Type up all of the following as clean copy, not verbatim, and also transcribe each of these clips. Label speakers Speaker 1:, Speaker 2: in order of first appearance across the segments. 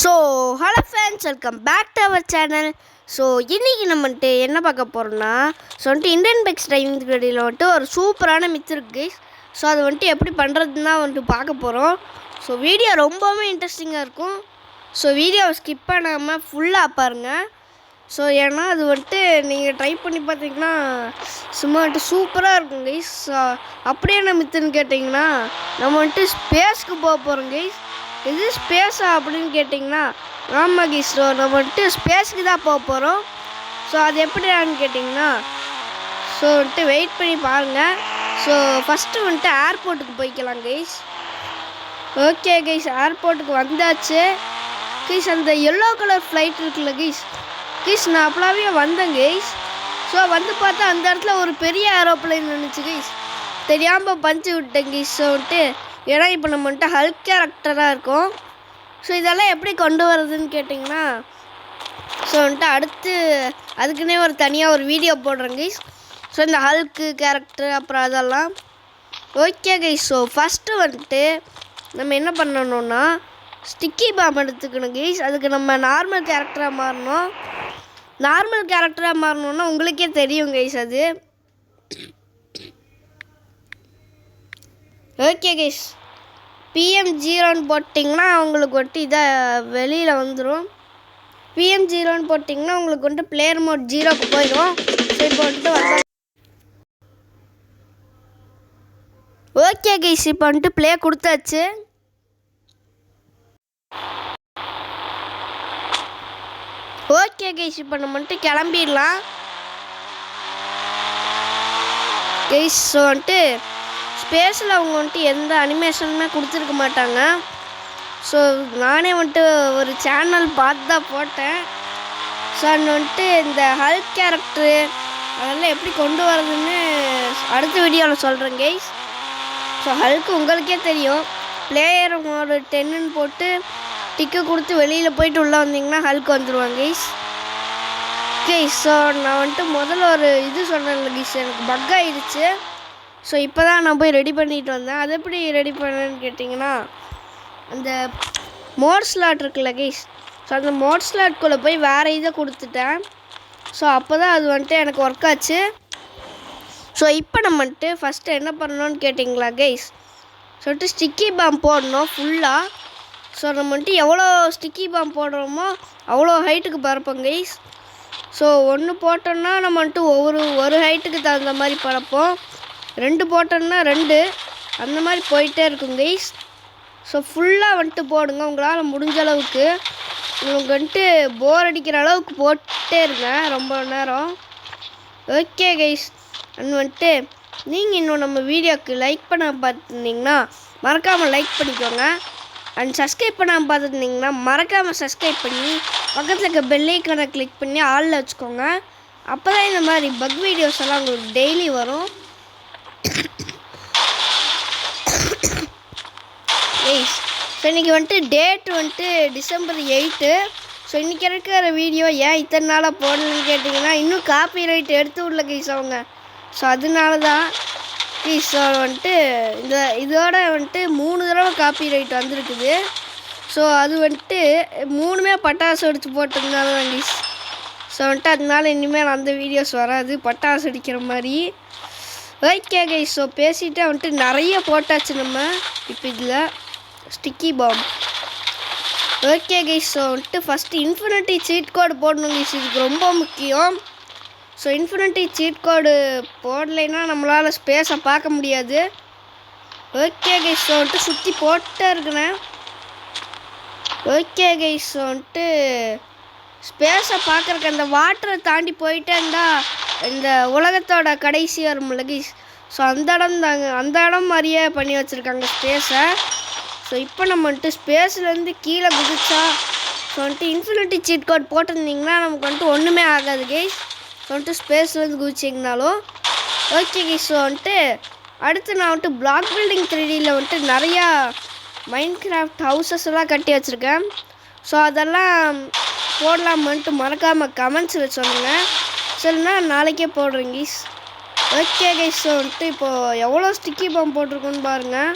Speaker 1: So hello friends, welcome back to our channel. So இன்றைக்கி நம்ம வந்துட்டு என்ன பார்க்க போகிறோம்னா, ஸோ வந்துட்டு இந்தியன் பைக்ஸ் டிரைவிங் கடையில் வந்துட்டு ஒரு சூப்பரான மித்து இருக்குது. ஸோ அது வந்துட்டு எப்படி பண்ணுறதுன்னு தான் வந்துட்டு பார்க்க போகிறோம். ஸோ வீடியோ ரொம்பவுமே இன்ட்ரெஸ்டிங்காக இருக்கும். ஸோ வீடியோவை ஸ்கிப் பண்ணாமல் ஃபுல்லாக பாருங்கள். ஸோ ஏன்னா அது வந்துட்டு நீங்கள் ட்ரை பண்ணி பார்த்தீங்கன்னா சும்மா வந்துட்டு சூப்பராக இருக்கும் கைஸ். அப்படியே என்ன மித்துன்னு கேட்டிங்கன்னா, நம்ம வந்துட்டு ஸ்பேஸ்க்கு போக போகிறோம் கைஸ். இது ஸ்பேஸா அப்படின்னு கேட்டிங்கன்னா, ஆமாம் கைஸ். ஸோ நம்ம வந்துட்டு ஸ்பேஸுக்கு தான் போக போகிறோம். ஸோ அது எப்படின்னு கேட்டிங்கன்னா, ஸோ வந்துட்டு வெயிட் பண்ணி பாருங்கள். ஸோ ஃபஸ்ட்டு வந்துட்டு ஏர்போர்ட்டுக்கு போய்க்கலாம் கைஸ். ஓகே கைஸ், ஏர்போர்ட்டுக்கு வந்தாச்சு கைஸ். அந்த எல்லோ கலர் ஃப்ளைட் இருக்குல்ல கைஸ், நான் அப்பலாவே வந்தேன் கைஸ். ஸோ வந்து பார்த்தா அந்த இடத்துல ஒரு பெரிய ஏரோப்ளைன் நின்றுச்சு கைஸ். தெரியாமல் பஞ்சு விட்டேன் கைஸ். ஸோ வந்துட்டு ஏன்னா இப்போ நம்ம வந்துட்டு ஹல்க் கேரக்டராக இருக்கும். ஸோ இதெல்லாம் எப்படி கொண்டு வரதுன்னு கேட்டிங்கன்னா, ஸோ வந்துட்டு அடுத்து அதுக்குன்னே ஒரு தனியாக ஒரு வீடியோ போடுறேன் கைஸ். ஸோ இந்த ஹல்க்கு கேரக்டர் அப்புறம் அதெல்லாம் ஓகே கைஸ். ஸோ ஃபஸ்ட்டு வந்துட்டு நம்ம என்ன பண்ணணும்னா, ஸ்டிக்கி பாம் எடுத்துக்கணும் கைஸ். அதுக்கு நம்ம நார்மல் கேரக்டராக மாறணும். நார்மல் கேரக்டராக மாறணுன்னா உங்களுக்கே தெரியும் கைஸ் அது. ஓகே கைஸ், PM0ன்னு போட்டிங்கன்னா உங்களுக்கு வந்துட்டு இதாக வெளியில் வந்துடும். PM0ன்னு போட்டிங்கன்னா உங்களுக்கு வந்துட்டு பிளேயர் மோட் 0க்கு போயிடும். ஸோ இப்போ வந்துட்டு ஓகே கைஸ், இப்போ வந்துட்டு ப்ளே கொடுத்தாச்சு. ஓகே கைஸ், இப்போ நம்ம வந்துட்டு கிளம்பிடலாம் கைஸ். ஸோ வந்துட்டு ஸ்பேஸில் அவங்க வந்துட்டு எந்த அனிமேஷனுமே கொடுத்துருக்க மாட்டாங்க. ஸோ நானே வந்துட்டு ஒரு சேனல் பார்த்து தான் போட்டேன். ஸோ அது வந்துட்டு இந்த ஹல்க் கேரக்டரு அதெல்லாம் எப்படி கொண்டு வரதுன்னு அடுத்த வீடியோவில் சொல்கிறேன் கைஸ். ஸோ ஹல்க்கு உங்களுக்கே தெரியும், பிளேயர் மோடு 10ன்னு போட்டு டிக்கு கொடுத்து வெளியில் போயிட்டு உள்ளே வந்தீங்கன்னா ஹல்க் வந்துடுவாங்க கைஸ். ஸோ நான் வந்துட்டு முதல்ல ஒரு இது சொன்னேன்ல கைஸ், எனக்கு பக் ஆகிடுச்சு. ஸோ இப்போ தான் நான் போய் ரெடி பண்ணிட்டு வந்தேன். அது எப்படி ரெடி பண்ணேன்னு கேட்டிங்கன்னா, அந்த மோட் ஸ்லாட் இருக்குல்ல கைஸ், ஸோ அந்த மோட் ஸ்லாட்குள்ளே போய் வேறு இதை கொடுத்துட்டேன். ஸோ அப்போ தான் அது வந்துட்டு எனக்கு ஒர்க் ஆச்சு. ஸோ இப்போ நம்ம வந்துட்டு ஃபஸ்ட்டு என்ன பண்ணணும்னு கேட்டிங்களா கைஸ், ஸோ வந்துட்டு ஸ்டிக்கி பாம் போடணும் ஃபுல்லாக. ஸோ நம்ம வந்துட்டு எவ்வளோ ஸ்டிக்கி பாம் போடுறோமோ அவ்வளோ ஹைட்டுக்கு பறப்போம் கைஸ். ஸோ ஒன்று போட்டோன்னா நம்ம வந்துட்டு ஒரு ஹைட்டுக்கு தகுந்த மாதிரி பறப்போம். 2 போட்டோன்னா 2 அந்த மாதிரி போயிட்டே இருக்கும் கைஸ். ஸோ ஃபுல்லாக வந்துட்டு போடுங்க உங்களால் முடிஞ்ச அளவுக்கு. உங்களுக்கு வந்துட்டு போர் அடிக்கிற அளவுக்கு போட்டே இருங்க ரொம்ப நேரம். ஓகே கைஸ், வந்துட்டு நீங்கள் இன்னும் நம்ம வீடியோவுக்கு லைக் பண்ண பார்த்துருந்தீங்கன்னா மறக்காமல் லைக் பண்ணிக்கோங்க. அண்ட் சப்ஸ்கிரைப் பண்ணாமல் பார்த்துருந்தீங்கன்னா மறக்காமல் சப்ஸ்கிரைப் பண்ணி பக்கத்தில் இருக்க பெல் ஐக்கானை கிளிக் பண்ணி ஆளில் வச்சுக்கோங்க. அப்போ தான் இந்த மாதிரி பக் வீடியோஸ் எல்லாம் உங்களுக்கு டெய்லி வரும். ஸோ இன்றைக்கி வந்துட்டு டேட் வந்துட்டு டிசம்பர் 8. ஸோ இன்றைக்கி இருக்கிற வீடியோ ஏன் இத்தனை நாளாக போடலன்னு கேட்டிங்கன்னா, இன்னும் காப்பி ரைட் எடுத்து விடல கைஸ் அவங்க. ஸோ அதனால தான் கைஸ். ஸோ வந்துட்டு இதோட வந்துட்டு 3 தடவை காப்பி ரைட் வந்திருக்குது. ஸோ அது வந்துட்டு 3மே பட்டாசு அடித்து போட்டதுனால தான் கைஸ். ஸோ வந்துட்டு அதனால இனிமேல் அந்த வீடியோஸ் வராது பட்டாசு அடிக்கிற மாதிரி. ஓகே கைஸ், ஸோ பேசிகிட்டே வந்துட்டு நிறைய போட்டாச்சு நம்ம இப்போ இதில் sticky bomb. Okay guys, so வந்துட்டு ஃபஸ்ட்டு இன்ஃபினிட்டி சீட் கோடு போடணும் கைஸ், இதுக்கு ரொம்ப முக்கியம். ஸோ இன்ஃபினிட்டி சீட் கோடு போடலைன்னா நம்மளால் ஸ்பேஸை பார்க்க முடியாது. ஓகே கைஸ், ஸோ வந்துட்டு சுற்றி போட்டே இருக்கிறேன். ஓகே கைஸ், ஸோ வந்துட்டு ஸ்பேஸை பார்க்குறக்கு அந்த வாட்டரை தாண்டி போயிட்டே இருந்தால் இந்த உலகத்தோட கடைசி வரும்ல கைஸ். ஸோ அந்த இடம் மாதிரியே பண்ணி வச்சுருக்காங்க ஸ்பேஸை. ஸோ இப்போ நம்ம வந்துட்டு ஸ்பேஸ்லேருந்து கீழே குதிச்சா, ஸோ வந்துட்டு இன்ஃபினிட்டி சீட் கோட் போட்டிருந்தீங்கன்னா நமக்கு வந்துட்டு ஒன்றுமே ஆகாது கைஸ். ஸோ வந்துட்டு ஸ்பேஸ்லேருந்து குதிச்சிங்கனாலும் ஓகே கைஸ். ஸோ வந்துட்டு அடுத்து நான் வந்துட்டு பிளாக் பில்டிங் 3Dயில் வந்துட்டு நிறையா மைண்ட் கிராஃப்ட் ஹவுசஸ் எல்லாம் கட்டி வச்சுருக்கேன். ஸோ அதெல்லாம் போடலாமான்ட்டு மறக்காமல் கமெண்ட்ஸில் சொல்லுங்கள். சரிண்ணா நாளைக்கே போடுறேன் கைஸ். ஓகே கைஸ், ஸோ வந்துட்டு இப்போது எவ்வளோ ஸ்டிக்கி பாம் போட்டிருக்கோன்னு பாருங்கள்.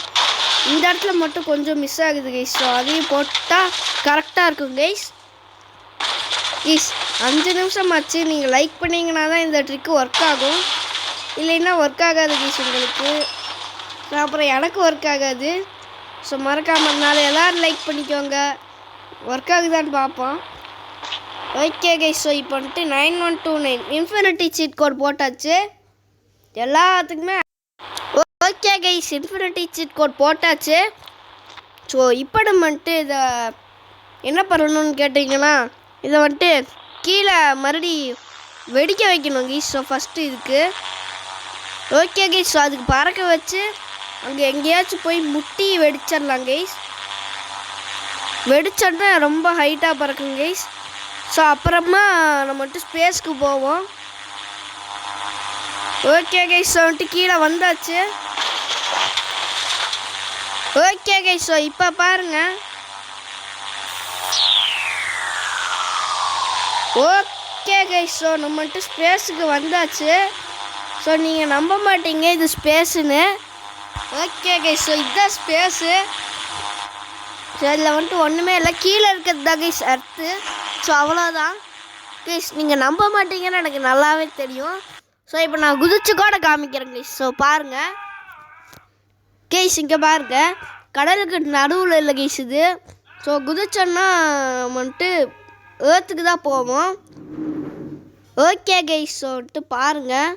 Speaker 1: இந்த இடத்துல மட்டும் கொஞ்சம் மிஸ் ஆகுது கைஸ். ஸோ அதையும் போட்டால் கரெக்டாக இருக்கும் கைஸ். கைஸ் 5 நிமிஷம் ஆச்சு. நீங்கள் லைக் பண்ணிங்கன்னா தான் இந்த ட்ரிக்கு ஒர்க் ஆகும், இல்லைன்னா ஒர்க் ஆகாது கைஸ் உங்களுக்கு. அப்புறம் எனக்கு ஒர்க் ஆகாது. ஸோ மறக்காமல் இருந்தாலும் எல்லோரும் லைக் பண்ணிக்கோங்க, ஒர்க் ஆகுதான்னு பார்ப்போம். Okay guys. ஸோ இப்போ வந்துட்டு 9129 இன்ஃபினிட்டி சீட் கோட் போட்டாச்சு எல்லாத்துக்குமே. Okay guys, infinity cheat code போட்டாச்சு. ஸோ இப்போ நம்ம வந்துட்டு இதை என்ன பண்ணணும்னு கேட்டிங்கன்னா, இதை வந்துட்டு கீழே மறுபடி வெடிக்க வைக்கணும் கைஸ். ஸோ ஃபஸ்ட்டு இதுக்கு ஓகே கைஸ். ஸோ அதுக்கு பறக்க வச்சு அங்கே எங்கேயாச்சும் போய் முட்டி வெடிச்சிடலாம் கைஸ். வெடிச்சோன்னா ரொம்ப ஹைட்டாக பறக்கும் கைஸ். ஸோ அப்புறமா நம்ம வந்துட்டு ஸ்பேஸ்க்கு போவோம். Okay guys. ஸோ வந்துட்டு கீழே வந்தாச்சு. Okay guys. ஸோ இப்போ பாருங்கள். Okay guys. ஸோ நம்ம வந்துட்டு ஸ்பேஸுக்கு வந்தாச்சு. ஸோ நீங்கள் நம்ப மாட்டீங்க இது ஸ்பேஸுன்னு. Okay guys. ஸோ இதுதான் ஸ்பேஸு. ஸோ இதில் வந்துட்டு ஒன்றுமே இல்லை, கீழே இருக்கிறது தான் கைஸ் அர்த்து. ஸோ அவ்வளோதான் கைஸ். நீங்கள் நம்ப மாட்டீங்கன்னு எனக்கு நல்லாவே தெரியும். ஸோ இப்போ நான் குதிச்சு கூட காமிக்கிறேன் கைஸ். ஸோ பாருங்கள் கைஸ், இங்கே பாருங்கள், கடலுக்கு நடுவில் இல்லை கைஸ் இது. ஸோ குதிச்சோன்னா வந்துட்டு ஏர்த்துக்கு தான் போவோம். Okay guys. ஸோ வந்துட்டு பாருங்கள்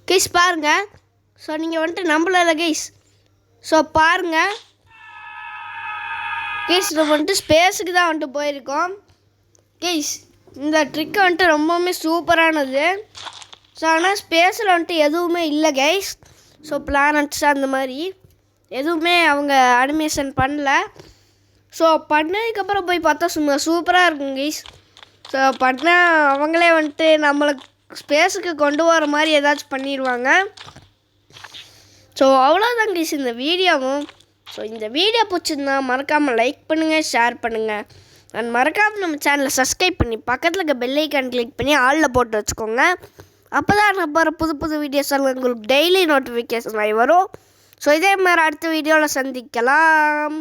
Speaker 1: கைஸ், பாருங்கள். ஸோ நீங்கள் வந்துட்டு நம்பல கைஸ். ஸோ பாருங்கள் கைஸ், நம்ம வந்துட்டு ஸ்பேஸுக்கு தான் வந்துட்டு போயிருக்கோம் கைஸ். இந்த ட்ரிக்கு வந்துட்டு ரொம்பவுமே சூப்பரானது. ஸோ ஆனால் ஸ்பேஸில் வந்துட்டு எதுவுமே இல்லை கைஸ். ஸோ பிளானட்ஸ் அந்த மாதிரி எதுவுமே அவங்க அனிமேஷன் பண்ணல. ஸோ பண்ணதுக்கப்புறம் போய் பார்த்தா சும்மா சூப்பராக இருக்கும் கைஸ். ஸோ பண்ணால் அவங்களே வந்துட்டு நம்மளை ஸ்பேஸுக்கு கொண்டு வர மாதிரி ஏதாச்சும் பண்ணிடுவாங்க. ஸோ அவ்வளோதான் கைஸ் இந்த வீடியோவும். ஸோ இந்த வீடியோ பிடிச்சிருந்தா மறக்காமல் லைக் பண்ணுங்கள், ஷேர் பண்ணுங்கள், அண்ட் மறக்காமல் நம்ம சேனலை சப்ஸ்கிரைப் பண்ணி பக்கத்தில் இருக்க பெல் ஐக்கான் கிளிக் பண்ணி ஆலில் போட்டு வச்சுக்கோங்க. அப்போ தான் நான் போகிற புது புது வீடியோஸ் உங்களுக்கு டெய்லி நோட்டிஃபிகேஷன் ஆகி வரும். ஸோ இதே மாதிரி அடுத்த வீடியோவில் சந்திக்கலாம்.